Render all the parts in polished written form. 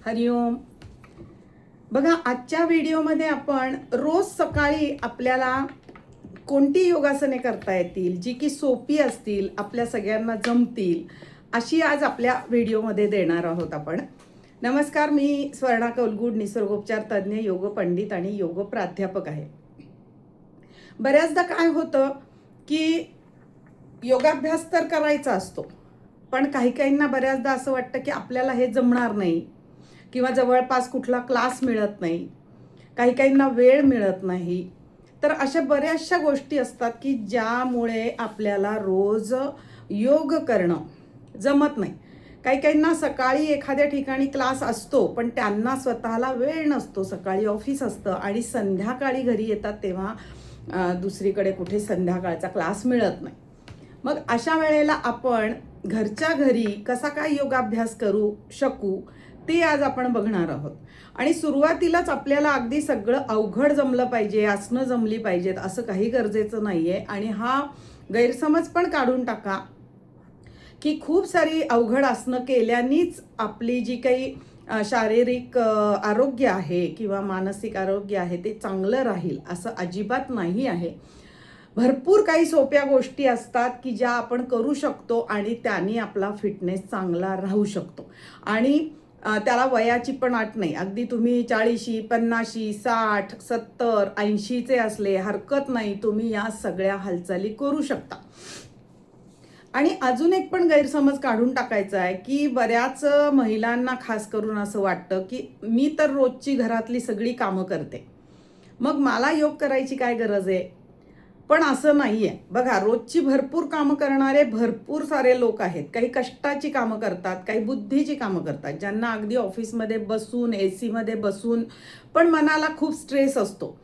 हरिओम. बघा, आजच्या व्हिडिओमध्ये आपण रोज सकाळी आपल्याला कोणती योगासने करता येतील जी की सोपी असतील, आपल्या सगळ्यांना जमतील, अशी आज आपल्या व्हिडिओमध्ये देणार आहोत आपण. नमस्कार, मी स्वर्णा कौलगुड, निसर्गोपचार तज्ज्ञ, योग पंडित आणि योग प्राध्यापक आहे. बऱ्याचदा काय होतं की योगाभ्यास तर करायचा असतो, पण काही काहींना बऱ्याचदा असं वाटतं की आपल्याला हे जमणार नाही किंवा जवळपास कुठला क्लास मिळत नाही, काही काहींना वेळ मिळत नाही. तर अशा बऱ्याचशा गोष्टी असतात की ज्यामुळे आपल्याला रोज योग करणं जमत नाही. काही काहींना सकाळी एखाद्या ठिकाणी क्लास असतो, पण त्यांना स्वतःला वेळ नसतो. सकाळी ऑफिस असतं आणि संध्याकाळी घरी येतात तेव्हा दुसरीकडे कुठे संध्याकाळचा क्लास मिळत नाही. मग अशा वेळेला आपण घरच्या घरी कसा काय योगाभ्यास करू शकू ते आज आपण बघणार आहोत. आणि सुरुवातीलाच आपल्याला अगदी सगळं अवघड जमलं पाहिजे, आसनं जमली पाहिजेत असं काही गरजेचं नाही आहे. आणि हा गैरसमज पण काढून टाका की खूप सारी अवघड आसनं केल्यानेच आपली जी काही शारीरिक आरोग्य आहे किंवा मानसिक आरोग्य आहे ते चांगलं राहील, असं अजिबात नाही आहे. भरपूर काही सोप्या गोष्टी असतात की ज्या आपण करू शकतो आणि त्याने आपला फिटनेस चांगला राहू शकतो. आणि त्याला वयाची पण अट नाही. अगदी तुम्ही 40, 50, 60, 70, 80चे असले हरकत नाही, तुम्ही या सगळ्या हालचाली करू शकता. आणि अजून एक पण गैरसमज काढून टाकायचा आहे की बऱ्याच महिलांना खास करून असं वाटतं की मी तर रोजची घरातली सगळी कामं करते, मग मला योग करायची काय गरज आहे. पण असं नाही आहे. बघा, रोजची भरपूर कामं करणारे भरपूर सारे लोक आहेत. काही कष्टाची कामं करतात, काही बुद्धीची कामं करतात, ज्यांना अगदी ऑफिसमध्ये बसून AC मध्ये बसून पण मनाला खूप स्ट्रेस असतो.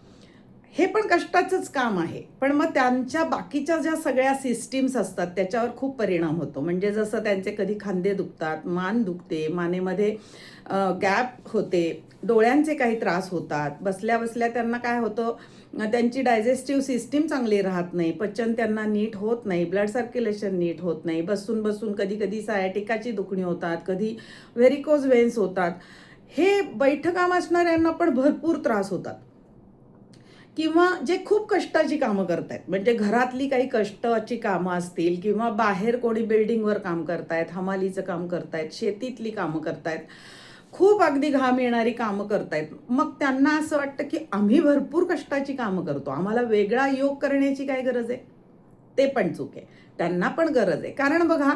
हे पण कष्टाचंच काम आहे, पण मग त्यांच्या बाकीच्या ज्या सगळ्या सिस्टीम्स असतात त्याच्यावर खूप परिणाम होतो. म्हणजे जसं त्यांचे कधी खांदे दुखतात, मान दुखते, मानेमध्ये गॅप होते, डोळ्यांचे काही त्रास होतात, बसल्या बसल्या त्यांना काय होतं, त्यांची डायजेस्टिव्ह सिस्टीम चांगली राहत नाही, पचन त्यांना नीट होत नाही, ब्लड सर्क्युलेशन नीट होत नाही, बसून बसून कधी कधी सायाटिकाची दुखणी होतात, कधी व्हेरिकोज वेन्स होतात. हे बैठकाम असणाऱ्यांना पण भरपूर त्रास होतात. किंवा जे खूप कष्टाची कामं करतायत, म्हणजे घरातली काही कष्टाची कामं असतील किंवा बाहेर कोणी बिल्डिंगवर काम करतायत, हमालीचं काम करतायत, शेतीतली कामं करतायत, खूप अगदी घाम येणारी कामं करतायत. मग त्यांना असं वाटतं की आम्ही भरपूर कष्टाची कामं करतो, आम्हाला वेगळा योग करण्याची काय गरज आहे. ते पण चूक आहे. त्यांना पण गरज आहे. कारण बघा,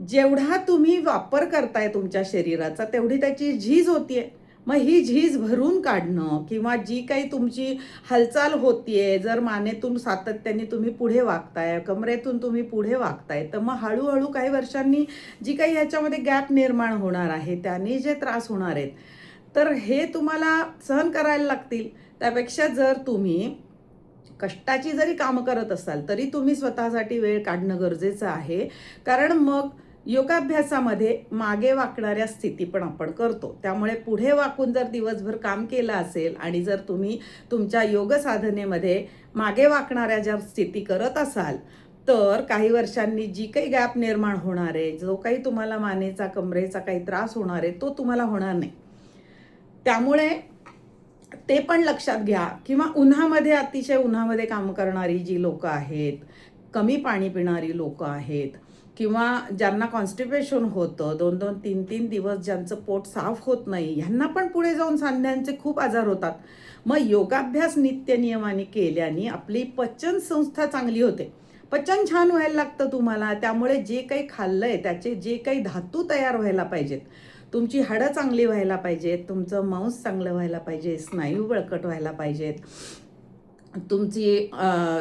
जेवढा तुम्ही वापर करताय तुमच्या शरीराचा तेवढी त्याची झीज होतीये. मग ही झीज भरून काढणं किंवा जी काही तुमची हालचाल होतीये, जर मानेतून सातत्याने तुम्ही पुढे वागताय, कमरेतून तुम्ही पुढे वागताय, तर मग हळूहळू काही वर्षांनी जी काही ह्याच्यामध्ये गॅप निर्माण होणार आहे, त्याने जे त्रास होणार आहेत, तर हे तुम्हाला सहन करायला लागतील. त्यापेक्षा जर तुम्ही कष्टाची जरी कामं करत असाल तरी तुम्ही स्वतःसाठी वेळ काढणं गरजेचं आहे. कारण मग योगाभ्यासामध्ये मागे वाकणाऱ्या स्थिती पण आपण करतो. त्यामुळे पुढे वाकून जर दिवसभर काम केलं असेल आणि जर तुम्ही तुमच्या योग साधनेमध्ये मागे वाकणाऱ्या ज्या स्थिती करत असाल, तर काही वर्षांनी जी काही गॅप निर्माण होणार आहे, जो काही तुम्हाला मानेचा कमरेचा काही त्रास होणार आहे, तो तुम्हाला होणार नाही. त्यामुळे ते पण लक्षात घ्या. किंवा उन्हामध्ये, अतिशय उन्हामध्ये काम करणारी जी लोकं आहेत, कमी पाणी पिणारी लोकं आहेत, किंवा ज्यांना कॉन्स्टिपेशन होतं, 2-2, 3-3 दिवस ज्यांचं पोट साफ होत नाही, ह्यांना पण पुढे जाऊन सांध्यांचे खूप आजार होतात. मग योगाभ्यास नित्यनियमाने केल्याने आपली पचन संस्था चांगली होते. पचन छान व्हायला लागतं तुम्हाला. त्यामुळे जे काही खाल्लंय त्याचे जे काही धातू तयार व्हायला पाहिजेत, तुमची हाडं चांगली व्हायला पाहिजेत, तुमचं मांस चांगलं व्हायला पाहिजे, स्नायू बळकट व्हायला पाहिजेत, तुमची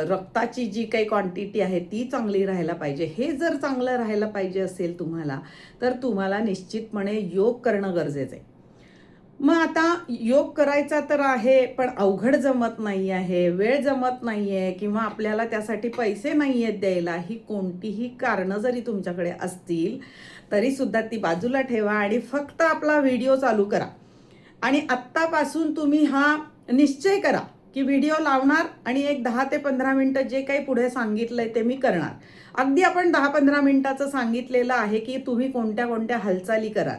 रक्ताची जी काही क्वांटिटी आहे ती चांगली राहायला पाहिजे. हे जर चांगलं राहायला पाहिजे असेल तुम्हाला, तर तुम्हाला निश्चितपणे योग करणं गरजेचं आहे. मग आता योग करायचा तर आहे, पण अवघड जमत नाही आहे, वेळ जमत नाही आहे, किंवा आपल्याला त्यासाठी पैसे नाही आहेत द्यायला, ही कोणतीही कारणं जरी तुमच्याकडे असतील तरी सुद्धा ती बाजूला ठेवा आणि फक्त आपला व्हिडिओ चालू करा. आणि आत्तापासून तुम्ही हा निश्चय करा की व्हिडिओ लावणार आणि एक 10 ते 15 मिनिटं जे काही पुढे सांगितलंय ते मी करणार. अगदी आपण 10-15 मिनिटाचं सांगितलेलं आहे की तुम्ही कोणत्या कोणत्या हालचाली करा.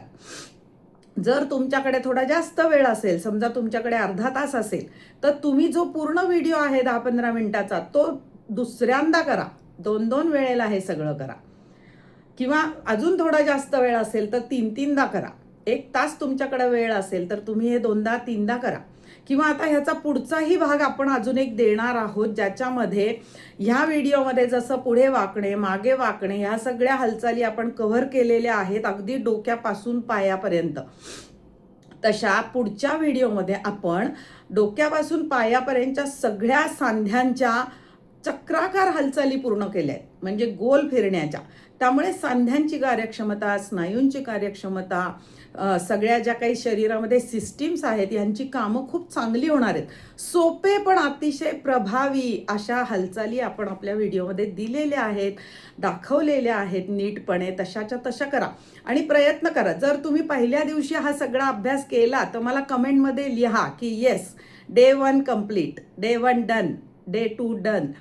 जर तुमच्याकडे थोडा जास्त वेळ असेल, समजा तुमच्याकडे अर्धा तास असेल, तर तुम्ही जो पूर्ण व्हिडिओ आहे 10-15 मिनिटाचा तो दुसऱ्यांदा करा. 2-2 वेळेला हे सगळं करा. किंवा अजून थोडा जास्त वेळ असेल तर 3-3दा करा. 1 तास तुमच्याकडे वेळ असेल तर तुम्ही हे 2दा-3दा करा. किंवा आता ह्याचा पुढचाही भाग आपण अजून एक देणार आहोत, ज्याच्यामध्ये ह्या व्हिडिओमध्ये जसं पुढे वाकणे, मागे वाकणे, ह्या सगळ्या हालचाली आपण कव्हर केलेल्या आहेत, अगदी डोक्यापासून पायापर्यंत. तशा पुढच्या व्हिडिओमध्ये आपण डोक्यापासून पायापर्यंतच्या सगळ्या सांध्यांच्या चक्राकार हालचाली पूर्ण केल्या आहेत, म्हणजे गोल फिरण्याच्या. त्यामुळे सांध्यांची कार्यक्षमता, स्नायूंची कार्यक्षमता, सगळ्या ज्या काही शरीरामध्ये सिस्टीम्स आहेत यांची कामं खूप चांगली होणार आहेत. सोपे पण अतिशय प्रभावी अशा हालचाली आपण आपल्या व्हिडिओमध्ये दिलेल्या आहेत, दाखवलेल्या आहेत नीटपणे. तशाच्या तशा करा आणि प्रयत्न करा. जर तुम्ही पहिल्या दिवशी हा सगळा अभ्यास केला तर मला कमेंटमध्ये लिहा की yes, day 1 complete, day 1 done, day 2 done.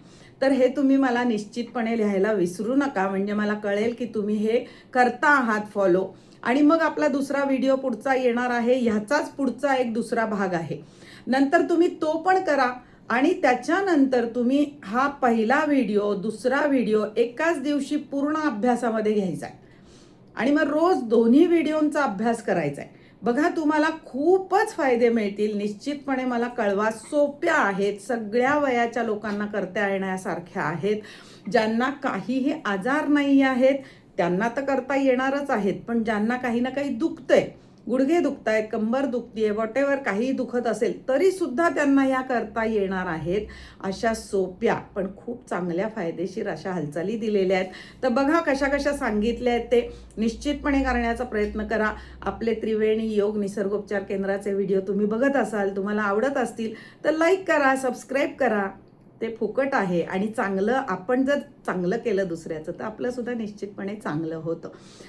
तर हे तुम्ही मला निश्चितपणे लिहायला विसरू नका, म्हणजे मला कळेल की तुम्ही हे करता आहात फॉलो. आणि मग आपला दुसरा व्हिडिओ पुढचा येणार आहे, ह्याचाच पुढचा एक दुसरा भाग आहे. नंतर तुम्ही तो पण करा आणि त्याच्यानंतर तुम्ही हा पहिला व्हिडिओ, दुसरा व्हिडिओ एकाच दिवशी पूर्ण अभ्यासामध्ये घ्यायचा आहे आणि मग रोज दोन्ही व्हिडिओंचा अभ्यास करायचा आहे. बघा, तुम्हाला खूपच फायदे मिळतील. निश्चितपणे मला कळवा. सोप्या आहेत, सगळ्या वयाच्या लोकांना करता येण्यासारख्या आहेत. ज्यांना काहीही आजार नाही आहेत त्यांना तर करता येणारच आहेत, पण ज्यांना काही ना काही दुखतंय, गुडघे दुखतायत, कंबर दुखतीये, व्हॉटेवर काही दुखत असेल तरी सुद्धा त्यांना या करता येणार आहेत. अशा सोप्या पण खूप चांगल्या फायदेशीर अशा हालचाली दिलेल्या आहेत. तर बघा कशा कशा सांगितल्या आहेत ते निश्चितपणे करण्याचा प्रयत्न करा. आपले त्रिवेणी योग निसर्गोपचार केंद्राचे व्हिडिओ तुम्ही बघत असाल, तुम्हाला आवडत असतील तर लाईक करा, सबस्क्राईब करा. ते फुकट आहे आणि चांगलं, आपण जर चांगलं केलं दुसऱ्याचं तर आपलं सुद्धा निश्चितपणे चांगलं होतं.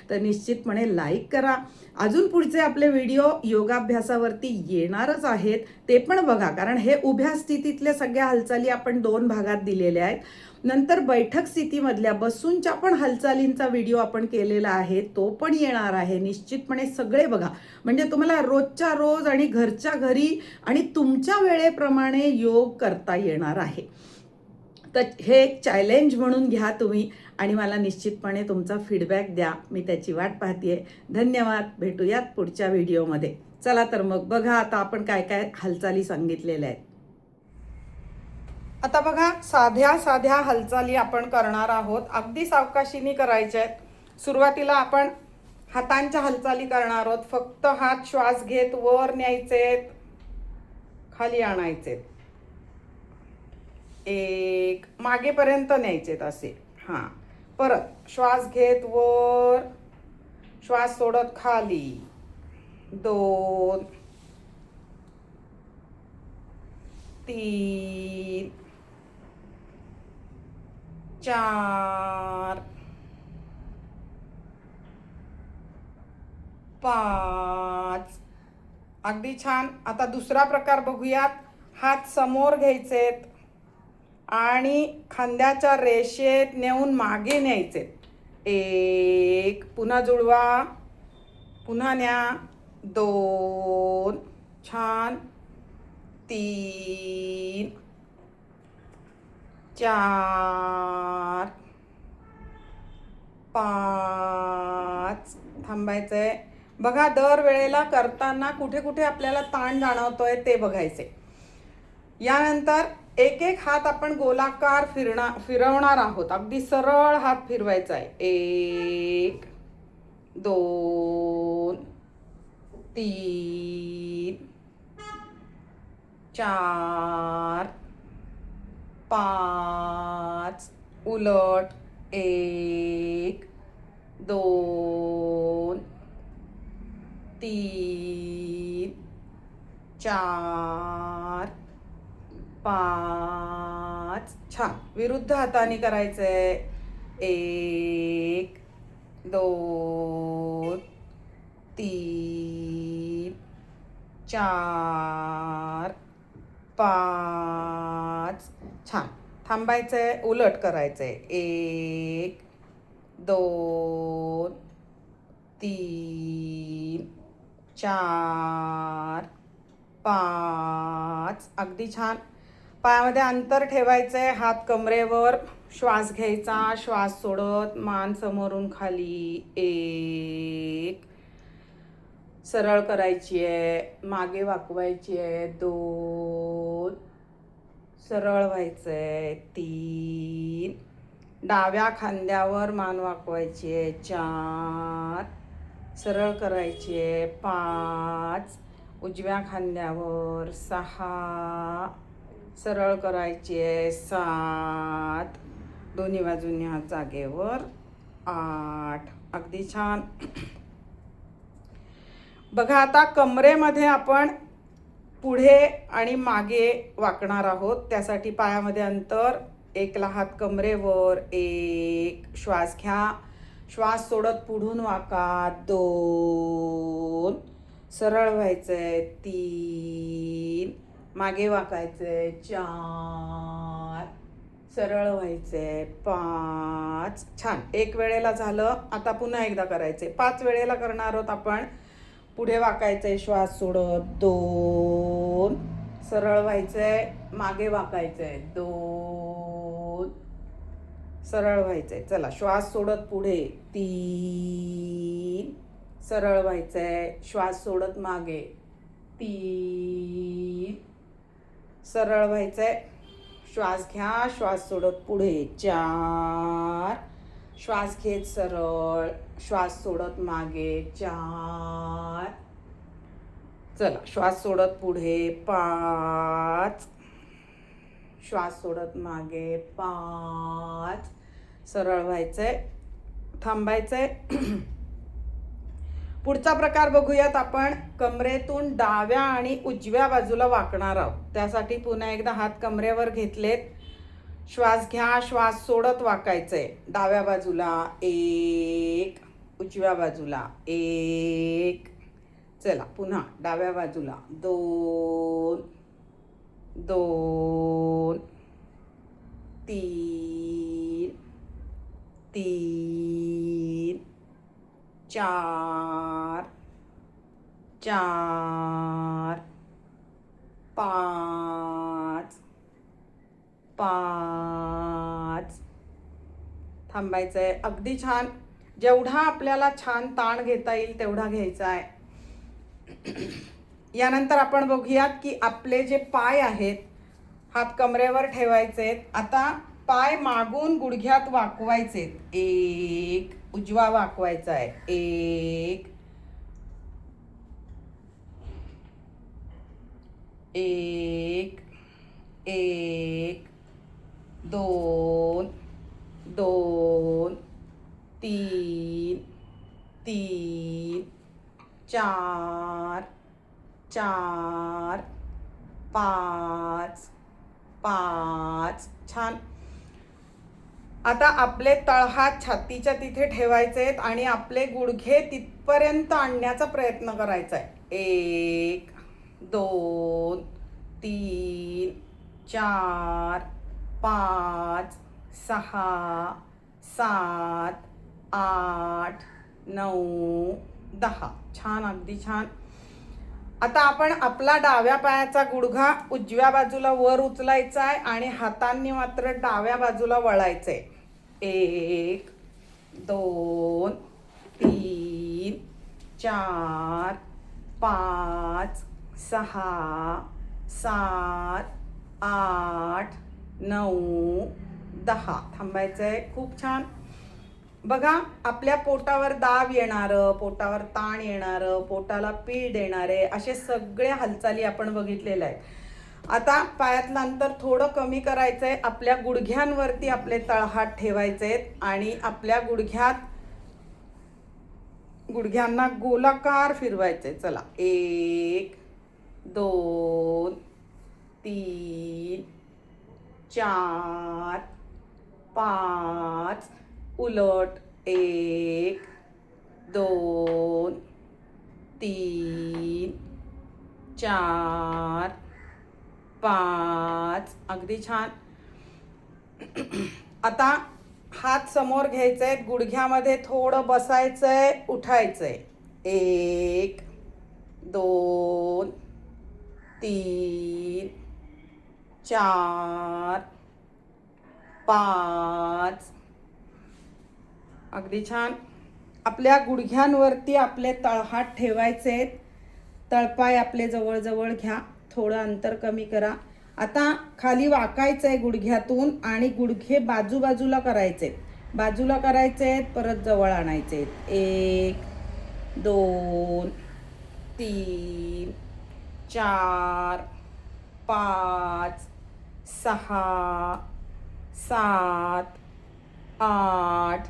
तर निश्चितपणे लाईक करा. अजून पुढचे आपले व्हिडिओ योगाभ्यासावरती येणारच आहेत, ते पण बघा, कारण हे उभ्या स्थितीतल्या सगळ्या हालचाली आपण 2 भागात दिलेल्या आहेत. नंतर बैठक स्थितीमधल्या बसूनच्या पण हालचालींचा व्हिडिओ आपण केलेला आहे, तो पण येणार आहे. निश्चितपणे सगळे बघा, म्हणजे तुम्हाला रोजच्या रोज आणि घरच्या घरी आणि तुमच्या वेळेप्रमाणे योग करता येणार आहे. तर हे एक चॅलेंज म्हणून घ्या तुम्ही आणि मला निश्चितपणे तुमचा फीडबॅक द्या. मी त्याची वाट पाहतेय. धन्यवाद. भेटूयात पुढच्या व्हिडिओमध्ये. चला तर मग बघा आता आपण काय काय हालचाली सांगितलेल्या आहेत. आता बघा, साध्या साध्या हालचाली आपण करणार आहोत. अगदी सावकाशीने करायच्या आहेत. सुरुवातीला आपण हातांच्या हालचाली करणार आहोत. फक्त हात श्वास घेत वर न्यायचे, खाली आणायचे, एक मागेपर्यंत न्यायचे असे. हां, परत श्वास घेत वर, श्वास सोडत खाली, 2 3 4 5. अगदी छान. आता दुसरा प्रकार बघूयात. हात समोर घ्यायचेत आणि खांद्याच्या रेषेत नेऊन मागे न्यायचे. 1, पुन्हा जुळवा, पुन्हा न्या, 2, छान, 3 4 5. थांबायचंय. बघा, दर वेळेला करताना कुठे कुठे आपल्याला ताण जाणवतोय ते बघायचे. यानंतर एक एक हात आपण गोलाकार फिरवणार आहोत. अगदी सरळ हात फिरवायचा आहे. 1 2 3 4 5. उलट. 1 2 3 4 5. छान. विरुद्ध हाताने करायचंय. 1 2 3 4 5. छान. थांबायचंय, उलट करायचंय. 1 2 3 4 5. अगदी छान. पायामध्ये अंतर ठेवायचंय, हात कमरेवर, श्वास घ्यायचा, श्वास सोडत मान समोरून खाली. 1. सरळ करायची आहे, मागे वाकवायची आहे. 2. सरळ व्हायचंय. 3. डाव्या खांद्यावर मान वाकवायची आहे. 4. सरळ करायची आहे. 5. उजव्या खांद्यावर. 6. सरळ करायची आहे. 7. दोन्ही बाजूंनी हात जागेवर. 8. अगदी छान. बघा आता कमरेमध्ये आपण पुढे आणि मागे वाकणार आहोत. त्यासाठी पायामध्ये अंतर, 1 हात कमरेवर. 1. श्वास घ्या, श्वास सोडत पुढून वाका. 2. सरळ व्हायचंय. 3. मागे वाकायचंय. 4. सरळ व्हायचंय. 5. छान. 1 वेळेला झालं. आता पुन्हा एकदा करायचंय. 5 वेळेला करणार आहोत आपण. पुढे वाकायचंय श्वास सोडत. 2. सरळ व्हायचंय, मागे वाकायचंय. 2. सरळ व्हायचंय. चला श्वास सोडत पुढे. 3. सरळ व्हायचंय, श्वास सोडत मागे. 3. सरळ व्हायचंय, श्वास घ्या, श्वास सोडत पुढे. 4. श्वास घेत सरळ, श्वास सोडत मागे. 4. चला श्वास सोडत पुढे. 5. श्वास सोडत मागे. 5. सरळ व्हायचंय, थांबायचंय. पुढचा प्रकार बघूयात आपण. कमरेतून डाव्या आणि उजव्या बाजूला वाकणार आहोत. त्यासाठी पुन्हा एकदा हात कमरेवर घेतलेत. श्वास घ्या, श्वास सोडत वाकायचंय. डाव्या बाजूला 1, उजव्या बाजूला 1. चला पुन्हा डाव्या बाजूला 2, 2, 3, 3, 4, 4, 5, 5. थांबायचंय. अगदी छान. जेवढा आपल्याला छान ताण घेता येईल तेवढा घ्यायचा आहे. यानंतर आपण बघूयात की आपले जे पाय आहेत, हात कमरेवर ठेवायचेत. आता पाय मागून गुडघ्यात वाकवायचेत. 1. उजवा वाकवायचा आहे. 1, 1, 1, 2, 2, 3, 3, 4, 4, 5, 5. छान. आता आपले तळहात छातीच्या तिथे ठेवायचे आहेत आणि आपले गुडघे तिथपर्यंत आणण्याचा प्रयत्न करायचा आहे. 1, 2, 3, 4, 5, 6, 7, 8, 9, 10. छान. अगदी छान. आता आपण आपला डाव्या पायाचा गुडघा उजव्या बाजूला वर उचलायचा आहे आणि हातांनी मात्र डाव्या बाजूला वळायचंय. 1, 2, 3, 4, 5, 6, 7, 8, 9, 10. थांबायचंय. खूप छान. बघा आपल्या पोटावर दाब येणारं, पोटावर ताण येणारं, पोटाला पीळ देणारे असे सगळे हालचाली आपण बघितलेल्या आहेत. आता पायातलं अंतर थोडं कमी करायचंय. आपल्या गुडघ्यांवरती आपले तळहात ठेवायचे आणि आपल्या गुडघ्यांना गोलाकार फिरवायचे. चला 1, 2, 3, 4, 5. उलट 1, 2, 3, 4, 5. अगदी छान. आता हात समोर घ्यायचे, गुडघ्यामध्ये थोडं बसायचंय, उठायचंय. 1, 2 3 4 5. अगदी छान. आपल्या गुडघ्यांवरती आपले तळहात ठेवायचे आहेत. तळपाय आपले जवळजवळ घ्या, थोडं अंतर कमी करा. आता खाली वाकायचं आहे गुडघ्यातून आणि गुडघे बाजूबाजूला करायचे, बाजूला करायचे आहेत, परत जवळ आणायचे आहेत. 1 2 3 4 5 6 7 8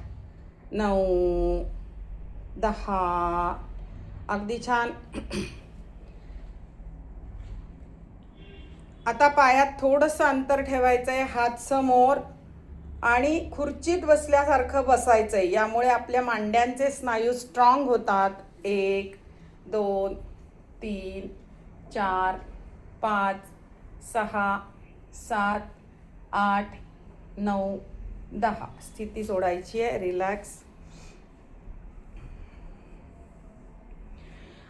9 10. अगदी छान. आता पायात थोडंसं अंतर ठेवायचं आहे, हात समोर आणि खुर्चीत बसल्यासारखं बसायचं आहे. यामुळे आपल्या मांड्यांचे स्नायू स्ट्रॉंग होतात. 1 2 3 4 5 6 7 8 9 10. स्थिती सोडायची आहे, रिलॅक्स.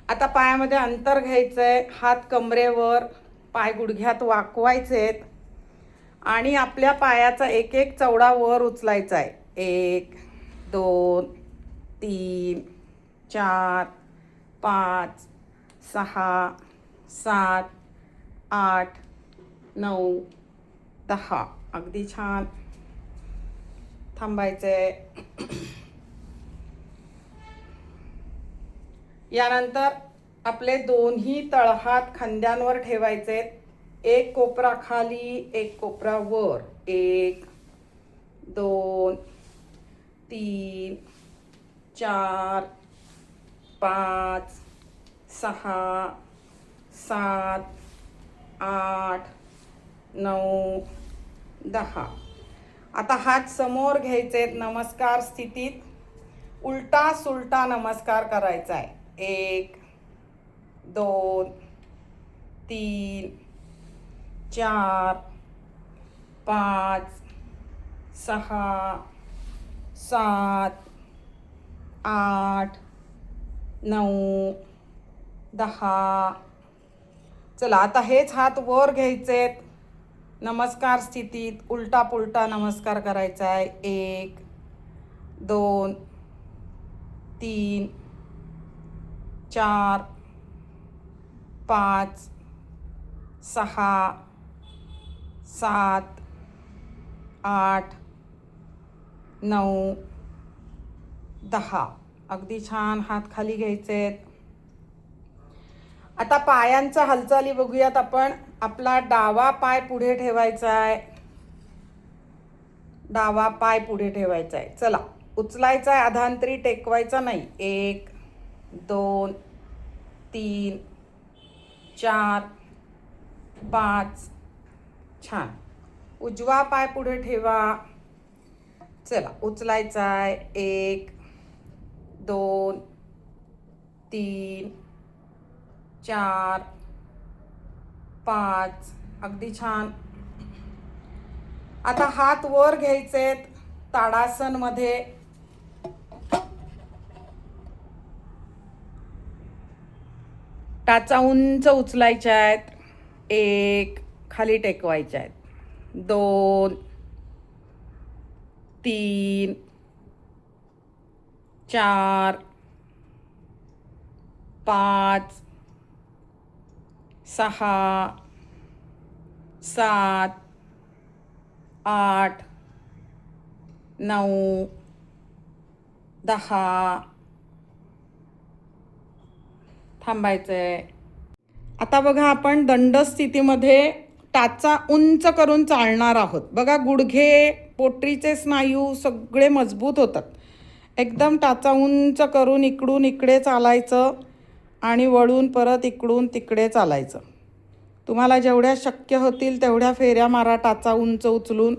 आता पायामध्ये अंतर घ्यायचं आहे, हात कमरेवर, पाय गुडघ्यात वाकवायचे आहेत आणि आपल्या पायाचा एक एक चवडा वर उचलायचा आहे. 1 2 3 4 5 6 7 8 9 10. अगदी छान. थांबायचंय. यानंतर आपले दोन्ही तळहात खांद्यांवर ठेवायचे. एक कोपरा खाली, एक कोपरा वर. 1 2 3 4 5 6 7 8 9 10. आता हात समोर घ्यायचे, नमस्कार स्थितीत. उलटा सुलटा नमस्कार करायचा आहे. 1 2 3 4 5 6 7 8 9 10. चला आता हेच हात वर घ्यायचे, नमस्कार स्थितीत उलटा पुलटा नमस्कार करायचा आहे. 1 2 3 4 5 6 7 8 9 10. अगदी छान. हात खाली घ्यायचे. आता पायांच्या हालचाली बघूयात आपण. आपला डावा पाय पुढे ठेवायचा आहे, डावा पाय पुढे ठेवायचा आहे. चला उचलायचा आहे, अधांतरी टेकवायचा नाही. 1 2 3 4 5. छान. उजवा पाय पुढे ठेवा. चला उचलायचा आहे. 1 2 3 4 5. अगदी छान. आता हात वर घ्यायचे ताडासन मध्ये. टाचा उंच उचलायच्या आहेत. 1 खाली टेकवायच्या आहेत. 2 3 4 5 6 7 8 9 10. थांबायचंय. आता बघा आपण दंड स्थितीमध्ये टाचा उंच करून चालणार आहोत. बघा गुडघे, पोटरीचे स्नायू सगळे मजबूत होतात. एकदम टाचा उंच करून इकडून इकडे चालायचं आणि वळून परत इकडून तिकडे चालायचं. तुम्हाला जेवढ्या शक्य होतील तेवढ्या फेऱ्या मारा टाचा उंच उचलून.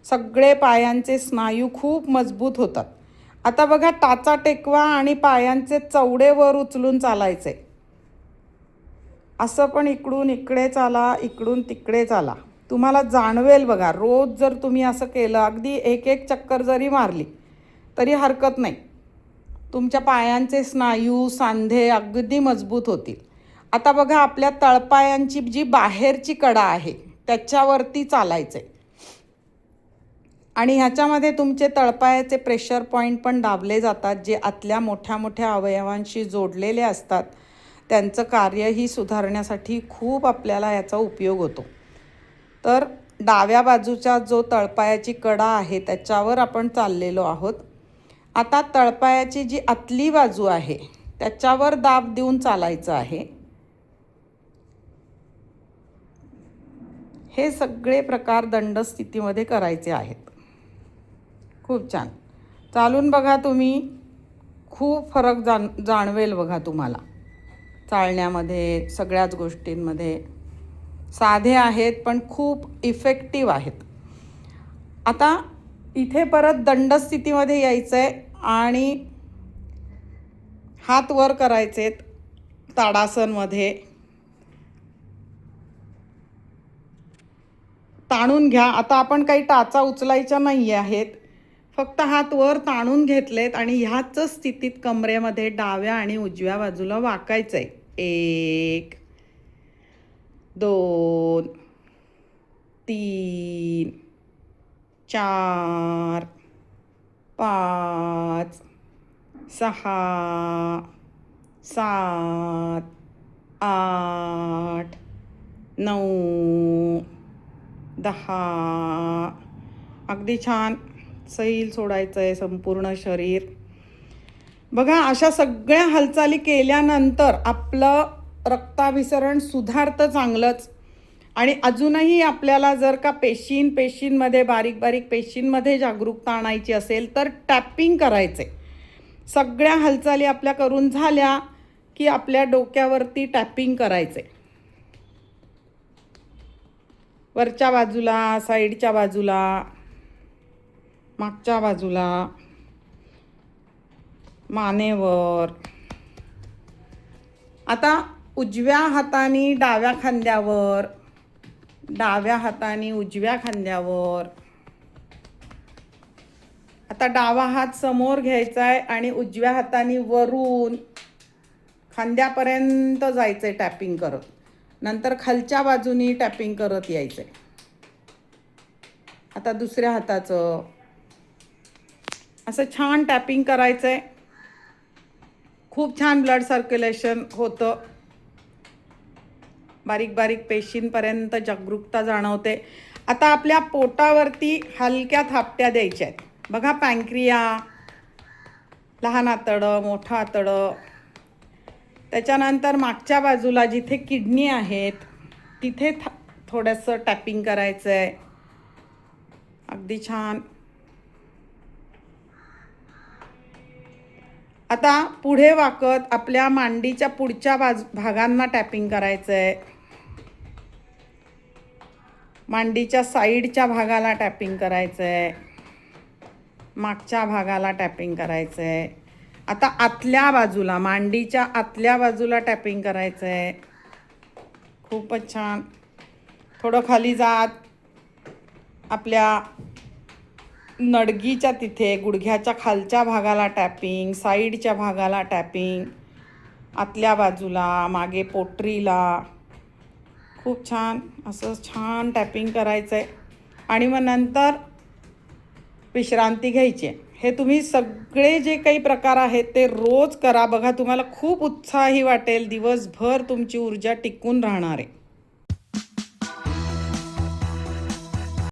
सगळे पायांचे स्नायू खूप मजबूत होतात. आता बघा टाचा टेकवा आणि पायांचे चवडे वर उचलून चालायचे. असं पण इकडून इकडे चाला, इकडून तिकडे चाला. तुम्हाला जाणवेल बघा. रोज जर तुम्ही असं केलं, अगदी एक एक चक्कर जरी मारली तरी हरकत नाही. तुमच्या पायांचे स्नायू, सांधे अगदी मजबूत होतील. आता बघा आपल्या तळपायांची जी बाहेरची कडा आहे त्याच्यावरती चालायचं आहे आणि ह्याच्यामध्ये तुमचे तळपायाचे प्रेशर पॉईंट पण दाबले जातात, जे आतल्या मोठ्या मोठ्या अवयवांशी जोडलेले असतात. त्यांचं कार्यही सुधारण्यासाठी खूप आपल्याला याचा उपयोग होतो. तर डाव्या बाजूचा जो तळपायाची कडा आहे त्याच्यावर आपण चाललेलो आहोत. आता तळपायाची जी आतली बाजू आहे त्याच्यावर दाब देऊन चालायचं आहे. हे सगळे प्रकार दंड स्थितीमध्ये करायचे आहेत. खूप छान चालून बघा तुम्ही, खूप फरक जाणवेल बघा तुम्हाला चालण्यामध्ये, सगळ्याच गोष्टींमध्ये. साधे आहेत पण खूप इफेक्टिव्ह आहेत. आता इथे परत दंड स्थितीमध्ये यायचं आहे आणि हात वर करायचे ताडासनमध्ये. ताणून घ्या. आता आपण काही टाचा उचलायच्या नाही आहेत, फक्त हात वर ताणून घेतलेत आणि ह्याच स्थितीत कमरेमध्ये डाव्या आणि उजव्या बाजूला वाकायचं आहे. 1 2 3 4 5 6 7 8 9 10. अगदी छान. सैल सोडायचं आहे संपूर्ण शरीर. बघा अशा सगळ्या हालचाली केल्यानंतर आपलं रक्ताभिसरण सुधारतं चांगलंच. आणि अजूनही आपल्याला जर का पेशींमध्ये बारीक बारीक पेशींमध्ये जागरूकता आणायची असेल तर टॅपिंग करायचे. सगळ्या हालचाली आपल्या करून झाल्या की आपल्या डोक्यावरती टॅपिंग करायचे. वरच्या बाजूला, साईडच्या बाजूला, मागच्या बाजूला, मानेवर. आता उजव्या हाताने डाव्या खांद्यावर, डाव्या हाताने उजव्या खांद्यावर. आता डावा हात समोर घ्यायचा आहे आणि उजव्या हाताने वरून खांद्यापर्यंत जायचं आहे टॅपिंग करत. नंतर खालच्या बाजूनी टॅपिंग करत यायचं आहे. आता दुसऱ्या हाताचं असं छान टॅपिंग करायचं आहे. खूप छान ब्लड सर्क्युलेशन होतं. बारीक बारीक पेशींपर्यंत जागरूकता जाणवते. आता आपल्या पोटावरती हलक्या थापट्या द्यायच्या आहेत. बघा पँक्रिया, लहान आतडं, मोठं आतडं. त्याच्यानंतर मागच्या बाजूला जिथे किडनी आहेत तिथे थोडंसं टॅपिंग करायचं आहे. अगदी छान. आता पुढे वाकत आपल्या मांडीच्या पुढच्या भागांना टॅपिंग करायचं आहे. मांडीच्या साईडच्या भागाला टॅपिंग करायचं आहे. मागच्या भागाला टॅपिंग करायचं आहे. आता आतल्या बाजूला, मांडीच्या आतल्या बाजूला टॅपिंग करायचं आहे. खूपच छान. थोडं खाली जात आपल्या नडगीच्या तिथे, गुडघ्याच्या खालच्या भागाला टॅपिंग, साईडच्या भागाला टॅपिंग, आतल्या बाजूला, मागे पोटरीला. खूप छान. असं छान टॅपिंग करायचं आहे आणि मग नंतर विश्रांती घ्यायची आहे. हे तुम्ही सगळे जे काही प्रकार आहेत ते रोज करा. बघा तुम्हाला खूप उत्साही वाटेल. दिवसभर तुमची ऊर्जा टिकून राहणार आहे.